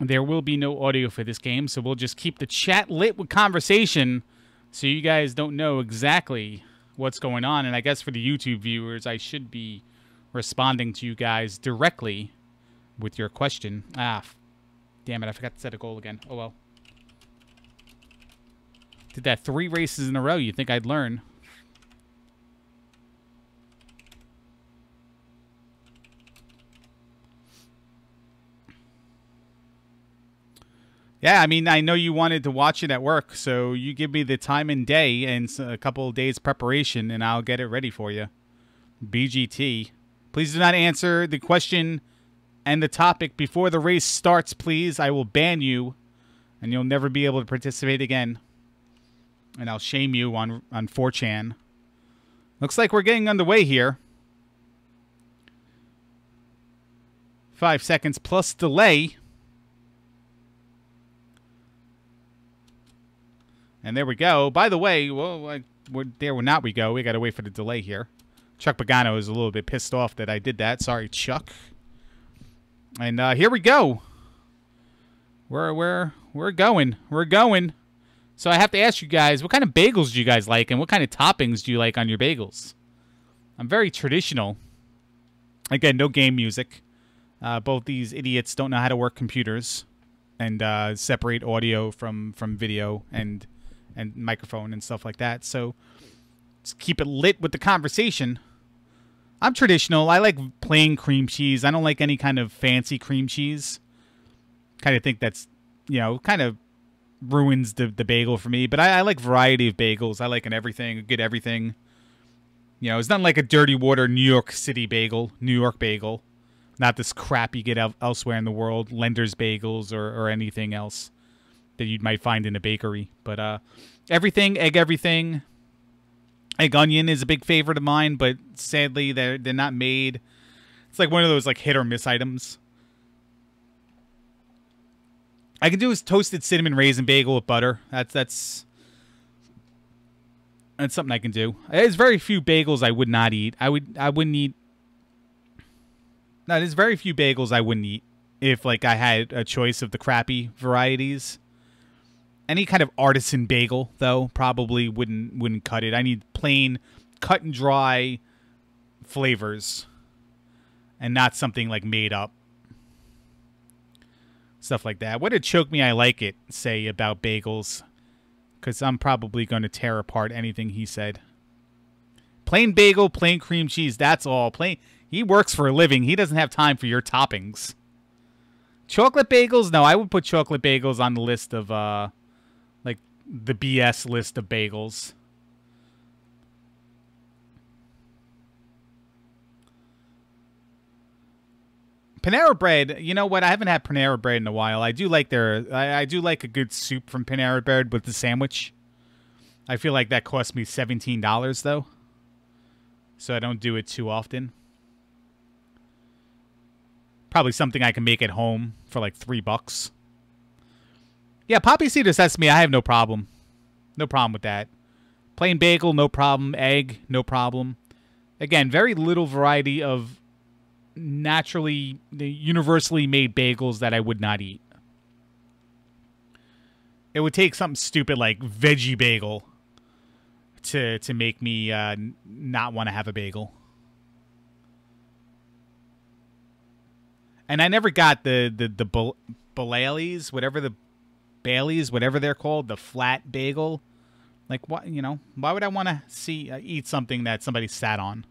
there will be no audio for this game, so we'll just keep the chat lit with conversation so you guys don't know exactly what's going on. And I guess for the YouTube viewers, I should be responding to you guys directly with your question. Ah, damn it, I forgot to set a goal again. Oh, well. Did that 3 races in a row. You'd think I'd learn. Yeah, I mean, I know you wanted to watch it at work, so you give me the time and day and a couple of days preparation, and I'll get it ready for you. BGT. Please do not answer the question and the topic before the race starts, please. I will ban you, and you'll never be able to participate again. And I'll shame you on 4chan. Looks like we're getting underway here. 5 seconds plus delay. And there we go. By the way, well, there will not we go. We got to wait for the delay here. Chuck Pagano is a little bit pissed off that I did that. Sorry, Chuck. And here we go. We're going. We're going. So I have to ask you guys, what kind of bagels do you guys like, and what kind of toppings do you like on your bagels? I'm very traditional. Again, no game music. Both these idiots don't know how to work computers and separate audio from video and microphone and stuff like that. So just keep it lit with the conversation. I'm traditional. I like plain cream cheese. I don't like any kind of fancy cream cheese. Kind of think that's, you know, kind of ruins the bagel for me. But I like variety of bagels. I like an everything, a good everything. You know, it's not like a dirty water New York City bagel, New York bagel. Not this crap you get elsewhere in the world, Lender's bagels or anything else that you might find in a bakery. But everything, egg everything. Egg onion is a big favorite of mine, but sadly they're not made. It's like one of those like hit or miss items. I can do is toasted cinnamon raisin bagel with butter. That's something I can do. There's very few bagels I would not eat. I wouldn't eat. No, there's very few bagels I wouldn't eat if like I had a choice of the crappy varieties. Any kind of artisan bagel, though, probably wouldn't cut it. I need plain, cut and dry flavors, and not something like made up. Stuff like that. What did Choke Me I Like It say about bagels? Because I'm probably going to tear apart anything he said. Plain bagel, plain cream cheese, that's all. Plain. He works for a living. He doesn't have time for your toppings. Chocolate bagels? No, I would put chocolate bagels on the list of, like, the BS list of bagels. Panera Bread, you know what? I haven't had Panera Bread in a while. I do like I do like a good soup from Panera Bread with the sandwich. I feel like that cost me $17, though. So I don't do it too often. Probably something I can make at home for like $3. Yeah, poppy seed or sesame, I have no problem. No problem with that. Plain bagel, no problem. Egg, no problem. Again, very little variety of universally made bagels that I would not eat. It would take something stupid like veggie bagel to make me not want to have a bagel. And I never got the Baileys, whatever they're called, the flat bagel. Like what, you know? Why would I want to eat something that somebody sat on?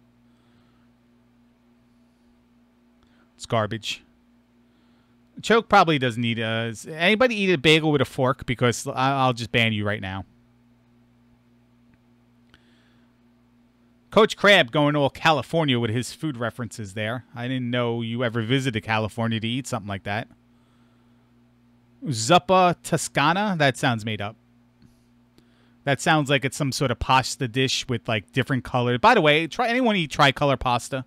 It's garbage. Choke probably doesn't eat anybody eat a bagel with a fork, because I'll just ban you right now. Coach Crab going all California with his food references there. I didn't know you ever visited California to eat something like that. Zuppa Toscana? That sounds made up. That sounds like it's some sort of pasta dish with like different colors. By the way, anyone eat tricolor pasta?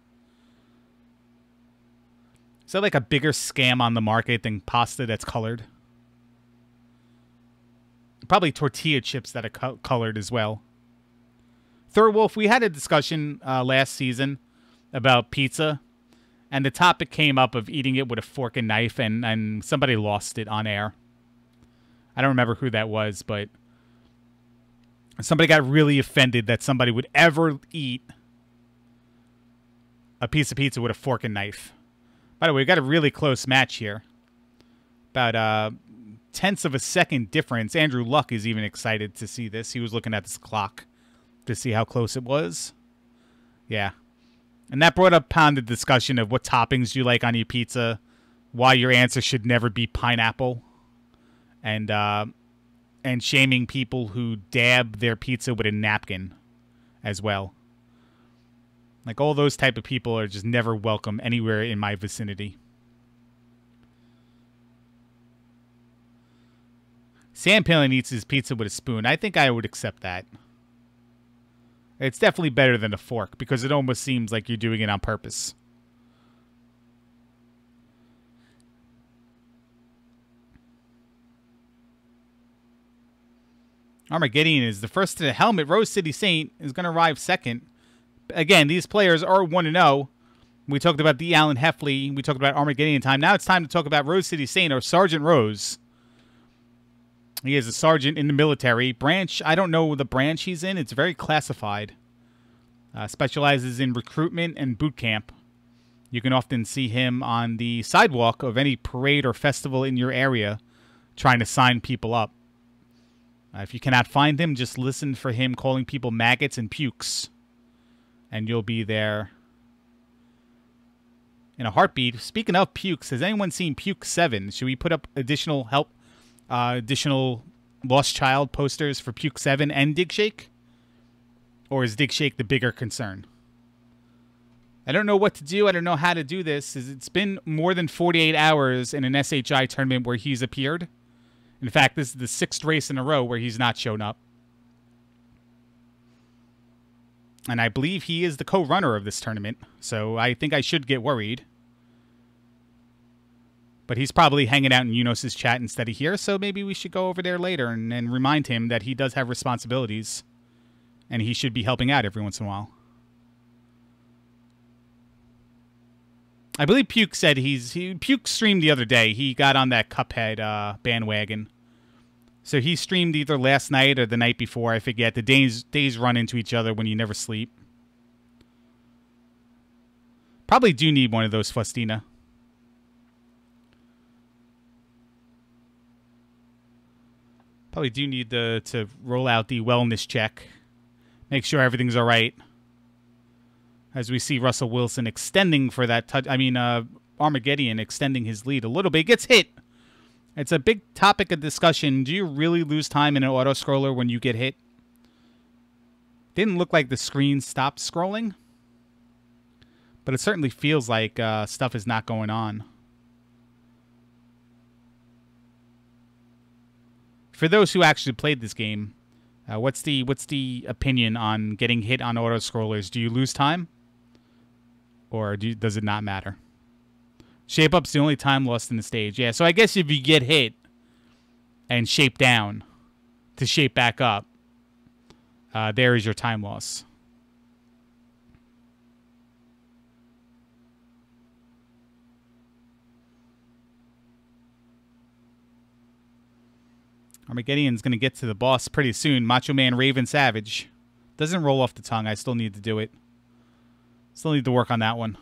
Is that like a bigger scam on the market than pasta that's colored? Probably tortilla chips that are colored as well. Third Wolf, we had a discussion last season about pizza And the topic came up of eating it with a fork and knife, and somebody lost it on air. I don't remember who that was, but somebody got really offended that somebody would ever eat a piece of pizza with a fork and knife. By the way, we got a really close match here. About tenths of a second difference. Andrew Luck is even excited to see this. He was looking at this clock to see how close it was. Yeah. And that brought up the discussion of what toppings you like on your pizza, why your answer should never be pineapple, and shaming people who dab their pizza with a napkin as well. Like, all those type of people are just never welcome anywhere in my vicinity. Sam Palin eats his pizza with a spoon. I think I would accept that. It's definitely better than a fork, because it almost seems like you're doing it on purpose. Armageddon is the first to the helmet. RoseCitySaint is going to arrive second. Again, these players are 1-0. We talked about D. Allen Heffley. We talked about Armageddon time. Now it's time to talk about RoseCitySaint, or Sergeant Rose. He is a sergeant in the military branch. I don't know the branch he's in. It's very classified. Specializes in recruitment and boot camp. You can often see him on the sidewalk of any parade or festival in your area trying to sign people up. If you cannot find him, just listen for him calling people maggots and pukes. And you'll be there in a heartbeat. Speaking of pukes, has anyone seen Puke 7? Should we put up additional help? Additional Lost Child posters for Puke 7 and Dig Shake? Or is Dig Shake the bigger concern? I don't know what to do. I don't know how to do this. It's been more than 48 hours in an SHI tournament where he's appeared. In fact, this is the 6th race in a row where he's not shown up. And I believe he is the co-runner of this tournament, so I think I should get worried. But he's probably hanging out in Unos's chat instead of here, so maybe we should go over there later and remind him that he does have responsibilities, and he should be helping out every once in a while. I believe Puke said Puke streamed the other day. He got on that Cuphead bandwagon. So he streamed either last night or the night before. I forget. The days run into each other when you never sleep. Probably do need one of those, Faustina. Probably do need to roll out the wellness check. Make sure everything's all right. As we see Russell Wilson extending for that touch. I mean, Armageddon extending his lead a little bit. Gets hit. It's a big topic of discussion. Do you really lose time in an auto-scroller when you get hit? Didn't look like the screen stopped scrolling. But it certainly feels like stuff is not going on. For those who actually played this game, what's the opinion on getting hit on auto-scrollers? Do you lose time? Or does it not matter? Shape up's the only time lost in the stage. Yeah, so I guess if you get hit and shape down to shape back up, there is your time loss. Armageddon's going to get to the boss pretty soon. Macho Man Raven Savage. Doesn't roll off the tongue. I still need to do it. Still need to work on that one.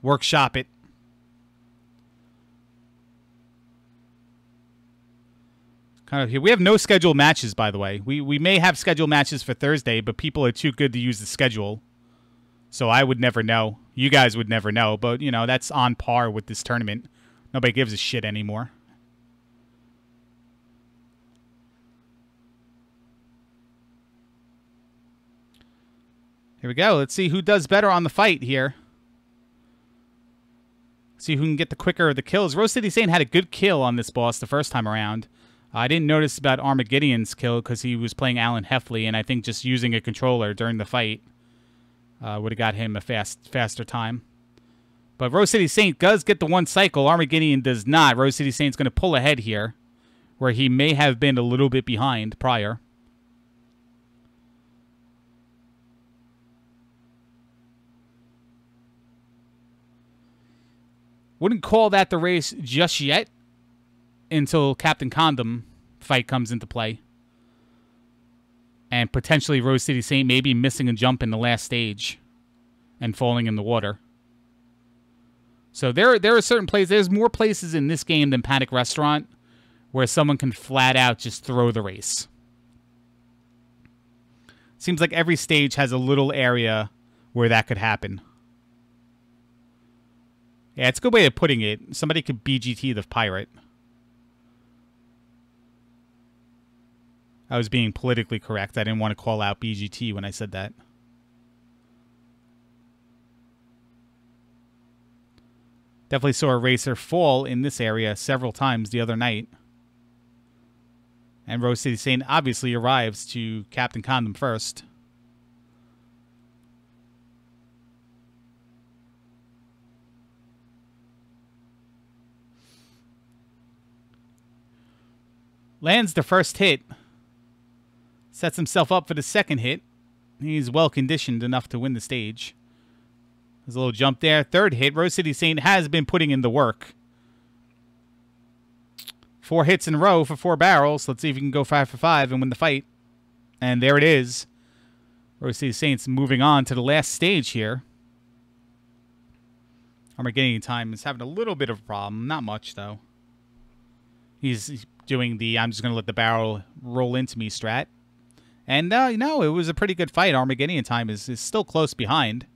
Workshop it. Kind of here. We have no scheduled matches, by the way. We may have scheduled matches for Thursday, but people are too good to use the schedule. So I would never know. You guys would never know. But, you know, that's on par with this tournament. Nobody gives a shit anymore. Here we go. Let's see who does better on the fight here. See who can get the quicker of the kills. RoseCitySaint had a good kill on this boss the first time around. I didn't notice about Armageddon's kill because he was playing Allen Heffley, and I think just using a controller during the fight would have got him a faster time. But RoseCitySaint does get the one cycle. Armageddon does not. RoseCitySaint's going to pull ahead here, where he may have been a little bit behind prior. Wouldn't call that the race just yet until Captain Condom fight comes into play. And potentially RoseCitySaint maybe missing a jump in the last stage and falling in the water. So there are certain places. There's more places in this game than Panic Restaurant where someone can flat out just throw the race. Seems like every stage has a little area where that could happen. Yeah, it's a good way of putting it. Somebody could BGT the pirate. I was being politically correct. I didn't want to call out BGT when I said that. Definitely saw a racer fall in this area several times the other night. And RoseCitySaint obviously arrives to Captain Condom first. Lands the first hit. Sets himself up for the second hit. He's well conditioned enough to win the stage. There's a little jump there. Third hit. RoseCitySaint has been putting in the work. 4 hits in a row for 4 barrels. Let's see if he can go 5 for 5 and win the fight. And there it is. RoseCitySaint's moving on to the last stage here. Armageddon Time is having a little bit of a problem. Not much, though. He's doing the I'm just going to let the barrel roll into me strat. And, you know, it was a pretty good fight. Armageddon Time is still close behind.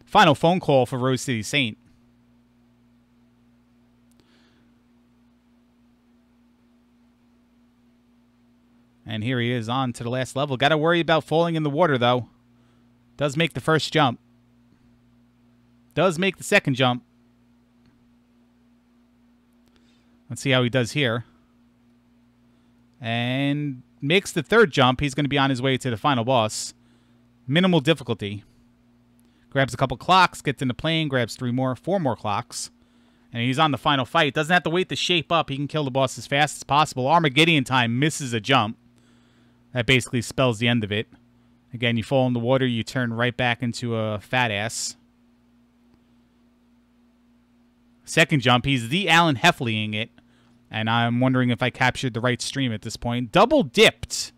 Final phone call for RoseCitySaint. And here he is on to the last level. Got to worry about falling in the water, though. Does make the first jump. Does make the second jump. Let's see how he does here. And makes the third jump. He's going to be on his way to the final boss. Minimal difficulty. Grabs a couple clocks, gets in the plane, grabs 4 more clocks. And he's on the final fight. Doesn't have to wait to shape up. He can kill the boss as fast as possible. Armageddon Time misses a jump. That basically spells the end of it. Again, you fall in the water, you turn right back into a fat ass. Second jump, he's the Alan Heffleying it. And I'm wondering if I captured the right stream at this point. Double dipped.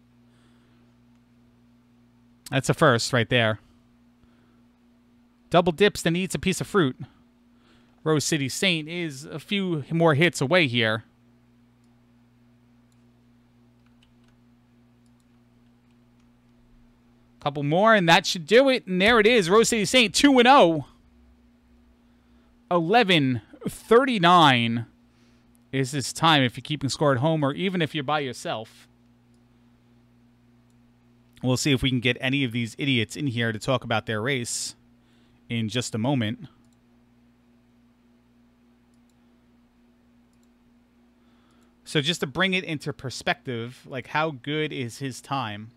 That's a first right there. Double dips, then eats a piece of fruit. RoseCitySaint is a few more hits away here. Couple more, and that should do it. And there it is. RoseCitySaint 2-0. 11:39 is his time if you're keeping score at home or even if you're by yourself. We'll see if we can get any of these idiots in here to talk about their race in just a moment. So just to bring it into perspective, like how good is his time?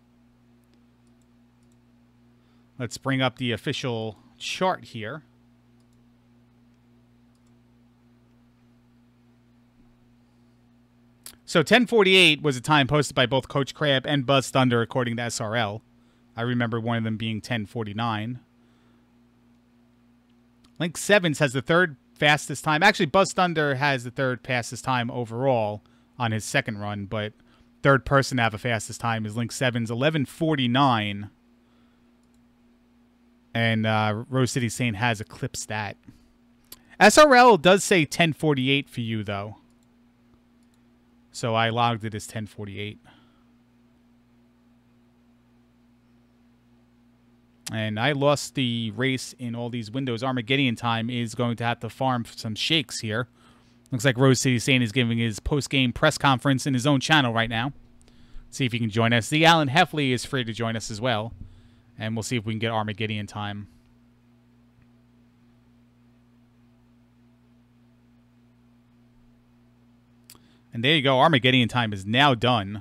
Let's bring up the official chart here. So 10:48 was a time posted by both Coach Crab and Buzz Thunder according to SRL. I remember one of them being 10:49. Link Sevens has the third fastest time. Actually, Buzz Thunder has the third fastest time overall on his second run, but third person to have a fastest time is Link Sevens, 11:49. And RoseCitySaint has eclipsed that. SRL does say 10:48 for you, though. So I logged it as 10:48. And I lost the race in all these windows. Armageddon Time is going to have to farm some shakes here. Looks like RoseCitySaint is giving his post-game press conference in his own channel right now. See if he can join us. The Alan Heffley is free to join us as well. And we'll see if we can get Armageddon Time. And there you go. Armageddon Time is now done.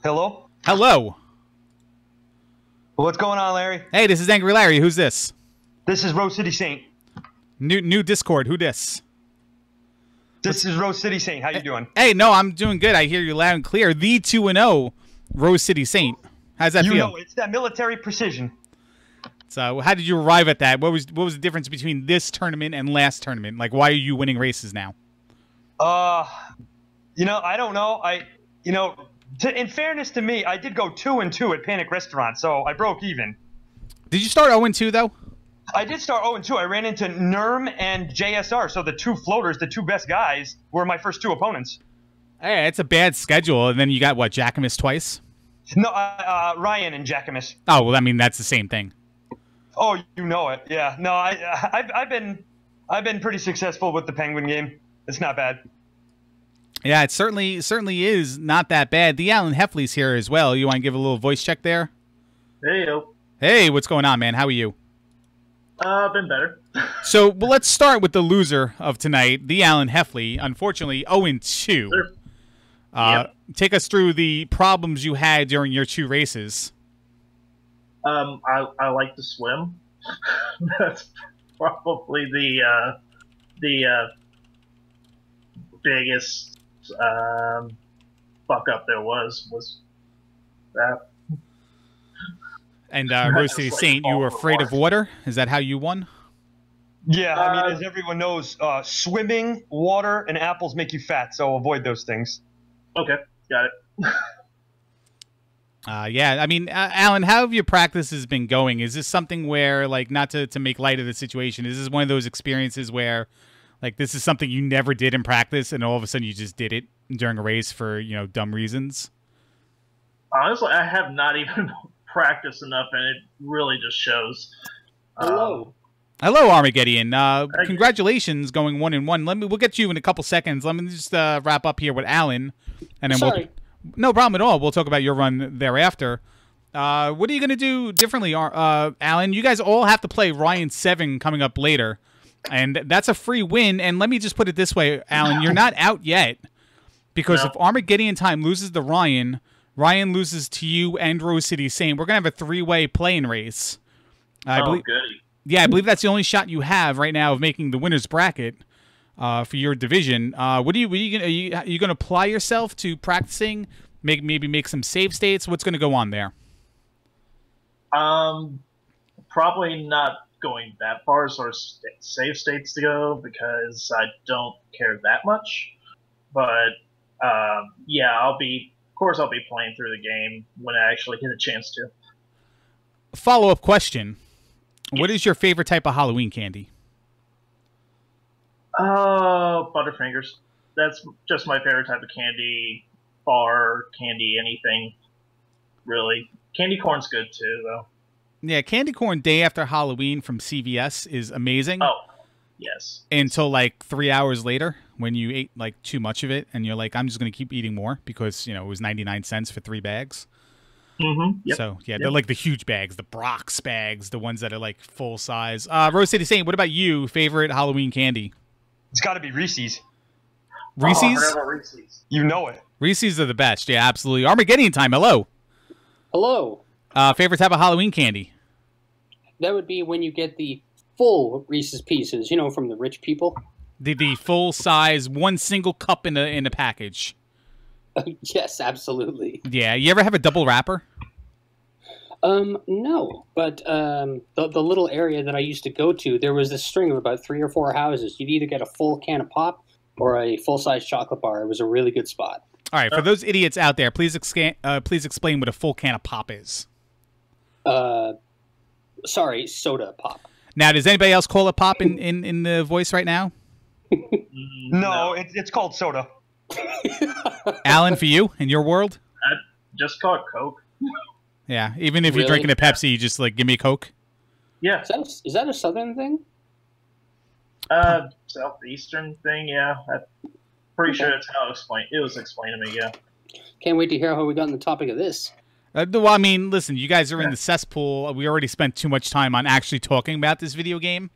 Hello? Hello. What's going on, Larry? Hey, this is Angry Larry. Who's this? This is RoseCitySaint. New Discord. Who this? This is RoseCitySaint. How you doing? Hey, no, I'm doing good. I hear you loud and clear. The 2-0 RoseCitySaint. How's that feel? You know, it's that military precision. So how did you arrive at that? What was the difference between this tournament and last tournament? Like, why are you winning races now? You know, I don't know. In fairness to me, I did go 2-2 at Panic Restaurant, so I broke even. Did you start 0-2 though? I did start 0-2. I ran into NERM and JSR, so the two floaters, the two best guys, were my first two opponents. Hey, it's a bad schedule. And then you got, what, Jackamus twice? No, Ryan and Jackamus. Oh, well, I mean, that's the same thing. Oh, you know it. Yeah. No, I've been pretty successful with the Penguin game. It's not bad. Yeah, it certainly is not that bad. The Alan Heffley's here as well. You want to give a little voice check there? Hey, yo. Hey, what's going on, man? How are you? Been better. So, well, let's start with the loser of tonight, the Alan Heffley. Unfortunately, 0-2. Sure. Yep. Take us through the problems you had during your two races. I like to swim. That's probably the biggest fuck up there was that. And RoseCitySaint, you were afraid of water? Is that how you won? Yeah, I mean, as everyone knows, swimming, water, and apples make you fat, so avoid those things. Okay, got it. Yeah, I mean, Alan, how have your practices been going? Is this something where, like, not to make light of the situation, is this one of those experiences where, like, this is something you never did in practice and all of a sudden you just did it during a race for, you know, dumb reasons? Honestly, I have not even practiced enough, and it really just shows. Hello. Hello, Armageddon. Congratulations going 1-1. We'll get to you in a couple seconds. Let me just wrap up here with Alan, and then Sorry. no problem at all. We'll talk about your run thereafter. What are you going to do differently, Alan? You guys all have to play Ryan 7 coming up later, and that's a free win. And let me just put it this way, Alan, you're not out yet, because if Armageddon Time loses to Ryan, Ryan loses to you and RoseCitySaint. We're going to have a three-way play-in race. Goody. Yeah, I believe that's the only shot you have right now of making the winner's bracket for your division. What are you going to apply yourself to practicing? Maybe make some save states. What's going to go on there? Probably not going that far as far as save states to go, because I don't care that much. But yeah, I'll be playing through the game when I actually get a chance to. Follow-up question. What is your favorite type of Halloween candy? Butterfingers. That's just my favorite type of candy. Bar, candy, anything. Really. Candy corn's good too, though. Yeah, candy corn day after Halloween from CVS is amazing. Oh, yes. Until like 3 hours later when you ate like too much of it and you're like, I'm just going to keep eating more because, you know, it was 99 cents for 3 bags. Mm-hmm. Yep. So, yeah, they're like the huge bags, the Brock's bags, the ones that are like full size. RoseCitySaint, what about you? Favorite Halloween candy? It's got to be Reese's. Reese's? Oh, I forgot about Reese's. You know it. Reese's are the best. Yeah, absolutely. Armageddon Time, hello. Hello. Favorite type of Halloween candy? That would be when you get the full Reese's Pieces, you know, from the rich people. The full size, one single cup in a package. Yes, absolutely. Yeah, you ever have a double wrapper? No, but the little area that I used to go to, there was this string of about 3 or 4 houses. You'd either get a full can of pop or a full-size chocolate bar. It was a really good spot. All right, for those idiots out there, please explain what a full can of pop is. Sorry, soda pop. Now, does anybody else call it pop in the voice right now? No, it's called soda. Alan, for you, in your world? I just call it Coke. Yeah, even if you're Really? drinking a Pepsi, you just like, give me a Coke? Yeah. Is that a southern thing? Southeastern thing, yeah. I'm pretty sure that's how it was explained to me, yeah. Can't wait to hear how we got on the topic of this. Well, I mean, listen, you guys are in the cesspool. We already spent too much time on actually talking about this video game.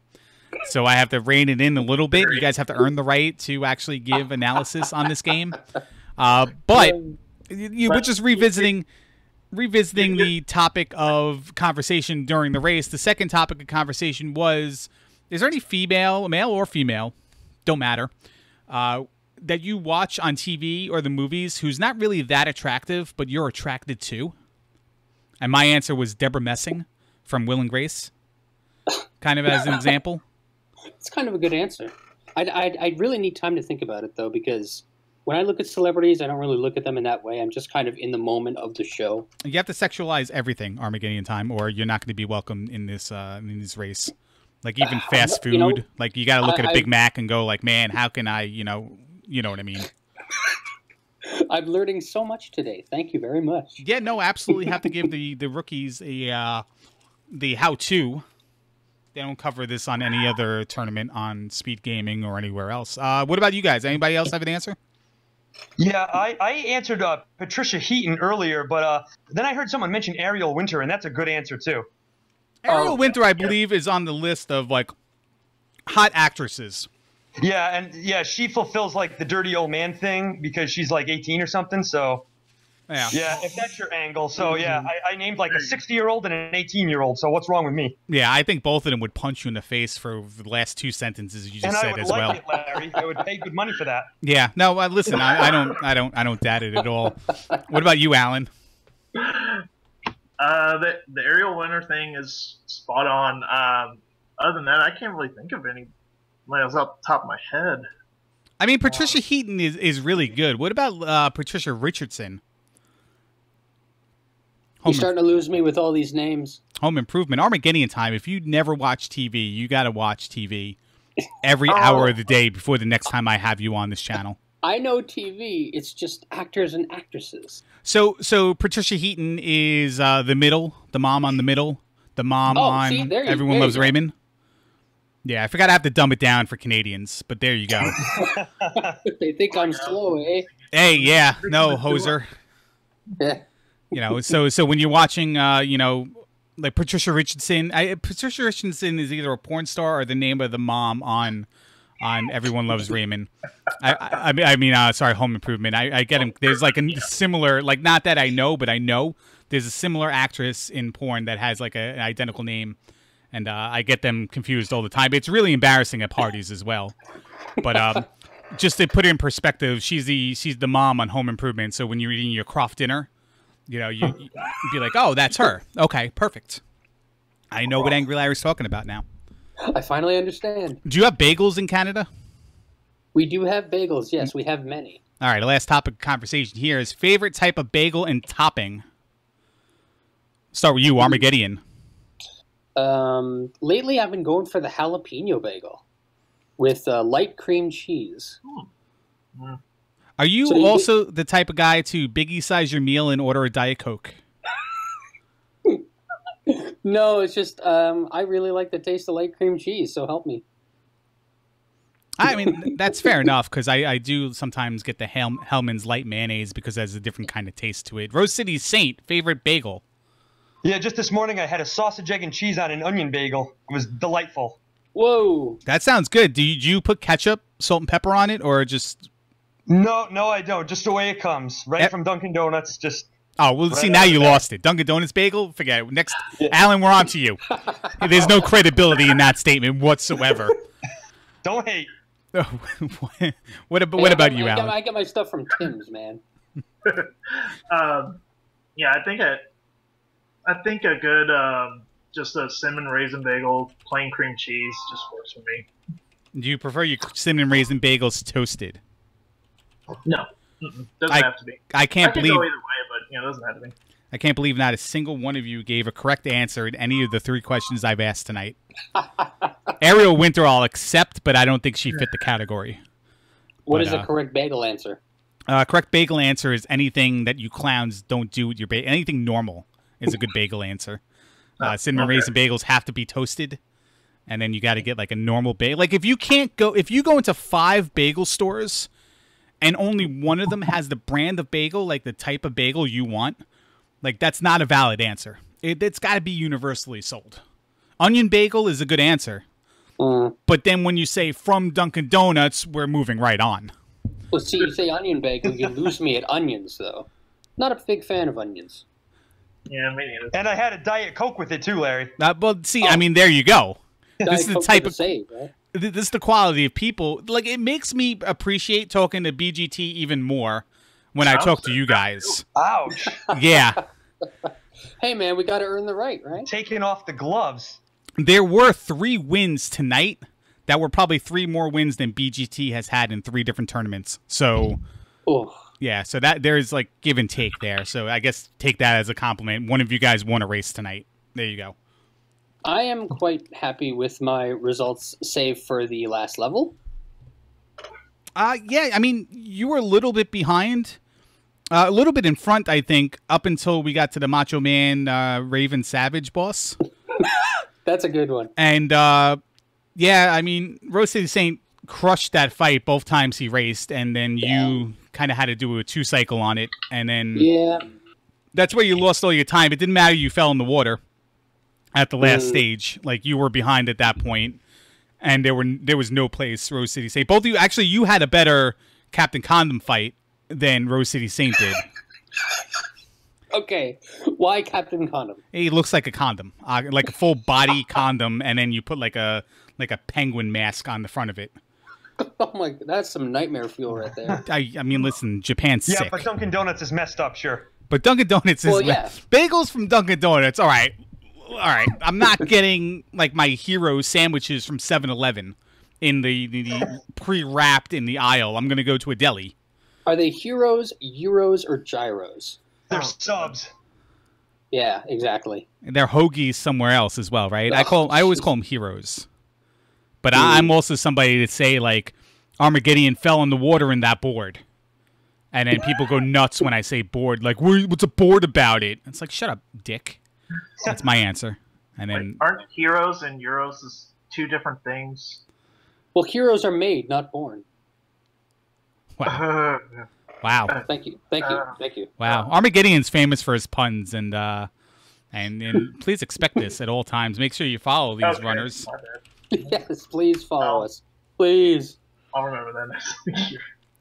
So I have to rein it in a little bit. You guys have to earn the right to actually give analysis on this game. But we're just revisiting the topic of conversation during the race. The second topic of conversation was, is there any female, male or female, don't matter, that you watch on TV or the movies who's not really that attractive, but you're attracted to? And my answer was Deborah Messing from Will and Grace. kind of as an example? It's kind of a good answer. I really need time to think about it, though, because when I look at celebrities, I don't really look at them in that way. I'm just kind of in the moment of the show. You have to sexualize everything, Armageddon time, or you're not going to be welcome in this race. Like even fast food, like you got to look at a Big Mac and go like, man, how can I, you know what I mean? I'm learning so much today. Thank you very much. Yeah, no, absolutely have to give the rookies the how-to. They don't cover this on any other tournament on Speed Gaming or anywhere else. What about you guys? Anybody else have an answer? Yeah, I answered Patricia Heaton earlier, but then I heard someone mention Ariel Winter, and that's a good answer too. Ariel Winter, I believe, is on the list of like hot actresses. Yeah, and yeah, she fulfills like the dirty old man thing because she's like 18 or something. So yeah, if that's your angle. So yeah, I named like a 60-year-old and an 18-year-old. So what's wrong with me? Yeah, I think both of them would punch you in the face for the last two sentences you just said as well. And I would like it, Larry. I would pay good money for that. Yeah, no, listen, I don't doubt it at all. What about you, Alan? The Ariel Winter thing is spot on. Other than that, I can't really think of any. Like, off the top of my head. I mean, Patricia Heaton is really good. What about Patricia Richardson? You're starting to lose me with all these names. Home Improvement. Armageddon time. If you never watch TV, you got to watch TV every hour of the day before the next time I have you on this channel. I know TV. It's just actors and actresses. So Patricia Heaton is the middle, the mom on the middle, the mom on Everyone Loves Raymond. Yeah, I forgot I have to dumb it down for Canadians, but there you go. They think I'm slow, eh? Hey, yeah, no, hoser. Yeah. You know, so when you're watching, like Patricia Richardson, Patricia Richardson is either a porn star or the name of the mom on Everyone Loves Raymond. Sorry, Home Improvement. I get him. There's like a similar, like not that I know, but I know there's a similar actress in porn that has like an identical name. And I get them confused all the time. It's really embarrassing at parties as well. But just to put it in perspective, she's the mom on Home Improvement. So when you're eating your Croft dinner, you'd be like, oh, that's her. Okay, perfect. I know what Angry Larry's talking about now. I finally understand. Do you have bagels in Canada? We do have bagels. Yes, we have many. All right, the last topic of conversation here is favorite type of bagel and topping. Start with you, Armageddon. Lately I've been going for the jalapeno bagel with light cream cheese. Are you also the type of guy to biggie size your meal and order a Diet Coke? No, it's just I really like the taste of light cream cheese, so help me. I mean, that's fair enough, because I do sometimes get the Hellman's Light Mayonnaise because it has a different kind of taste to it. RoseCitySaint, favorite bagel? Yeah, just this morning I had a sausage, egg, and cheese on an onion bagel. It was delightful. Whoa. That sounds good. Do you put ketchup, salt, and pepper on it, or just... No, I don't. Just the way it comes. Right from Dunkin' Donuts, just... Oh, well, see, now you lost it. Dunkin' Donuts bagel? Forget it. Next, Alan, we're on to you. There's no credibility in that statement whatsoever. Don't hate. What about you, Alan? I get my stuff from Tim's, man. Yeah, I think a good, just a cinnamon raisin bagel, plain cream cheese, just works for me. Do you prefer your cinnamon raisin bagels toasted? No, doesn't have to be. I can't believe. I can go either way, but it doesn't have to be. I can't believe not a single one of you gave a correct answer in any of the three questions I've asked tonight. Ariel Winter, I'll accept, but I don't think she fit the category. What is the correct bagel answer? Correct bagel answer is anything that you clowns don't do with your bagel. Anything normal is a good bagel answer. Cinnamon raisin bagels have to be toasted, and then you got to get like a normal bagel. Like if you go into 5 bagel stores and only one of them has the brand of bagel, like the type of bagel you want, like that's not a valid answer. It's got to be universally sold. Onion bagel is a good answer, but then when you say from Dunkin' Donuts, we're moving right on. Well, see, you say onion bagel, you lose me at onions, though. Not a big fan of onions. Yeah, me neither. And I had a Diet Coke with it too, Larry. Well, see, I mean, there you go. This is the type of save, right? This is the quality of people. Like, it makes me appreciate talking to BGT even more when I talk to you guys. Ouch. Yeah. Hey, man, we got to earn the right? Taking off the gloves. there were 3 wins tonight that were probably 3 more wins than BGT has had in 3 different tournaments. So, yeah, so that there's like give and take there. So I guess take that as a compliment. One of you guys won a race tonight. There you go. I am quite happy with my results, save for the last level. Yeah, I mean, you were a little bit behind. A little bit in front, I think, up until we got to the Macho Man Raven Savage boss. That's a good one. And, yeah, I mean, RoseCitySaint crushed that fight both times he raced, and then you kind of had to do a 2-cycle on it, and then that's where you lost all your time. It didn't matter you fell in the water at the last stage. Like, you were behind at that point, and there was no place RoseCitySaint. Both of you, actually, you had a better Captain Condom fight than RoseCitySaint did. Okay, why Captain Condom? He looks like a condom, like a full body condom, and then you put like a penguin mask on the front of it. Oh my, that's some nightmare fuel right there. I mean, listen, Japan's sick. Yeah, but Dunkin' Donuts is messed up, sure. But Dunkin' Donuts is bagels from Dunkin' Donuts. All right. I'm not getting like my hero sandwiches from 7-Eleven in the pre-wrapped in the aisle. I'm gonna go to a deli. Are they heroes, euros, or gyros? They're subs. Yeah, exactly. And they're hoagies somewhere else as well, right? I always call them heroes. But I'm also somebody to say like Armageddon fell in the water in that board. And then people go nuts when I say board. Like, what's a board about it? It's like, shut up, dick. That's my answer. And then aren't heroes and euros is 2 different things? Well, heroes are made, not born. Wow. Wow. Thank you. Wow. Armageddon's famous for his puns, and please expect this at all times. Make sure you follow these runners. Yes, please follow us. Please. I'll remember that next year.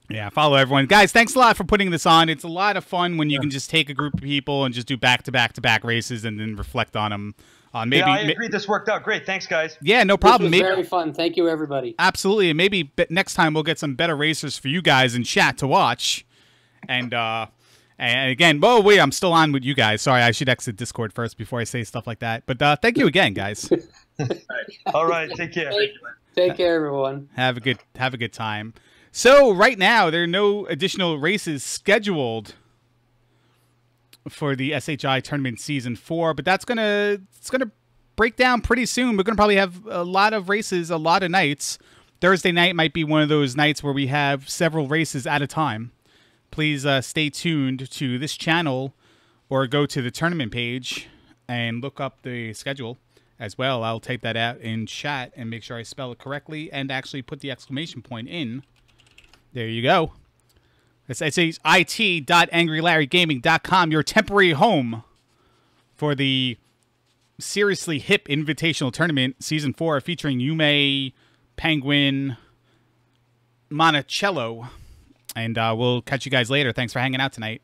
Yeah, follow everyone. Guys, thanks a lot for putting this on. It's a lot of fun when you can just take a group of people and just do back-to-back-to-back races and then reflect on them. Maybe, I agree. This worked out great. Thanks, guys. Yeah, no problem. This was very fun. Thank you, everybody. Absolutely. Maybe next time we'll get some better racers for you guys in chat to watch. And again, wait, I'm still on with you guys. Sorry, I should exit Discord first before I say stuff like that. But thank you again, guys. All right, take care. Take care, everyone. Have a good time. So right now, there are no additional races scheduled for the SHI Tournament Season 4, but it's gonna break down pretty soon. We're gonna probably have a lot of races, a lot of nights. Thursday night might be one of those nights where we have several races at a time. Please stay tuned to this channel or go to the tournament page and look up the schedule as well. I'll take that out in chat and make sure I spell it correctly and actually put the exclamation point in. There you go. It says it.angrylarrygaming.com, your temporary home for the Seriously Hip Invitational Tournament Season 4 featuring YUME Penguin Monticello. And we'll catch you guys later. Thanks for hanging out tonight.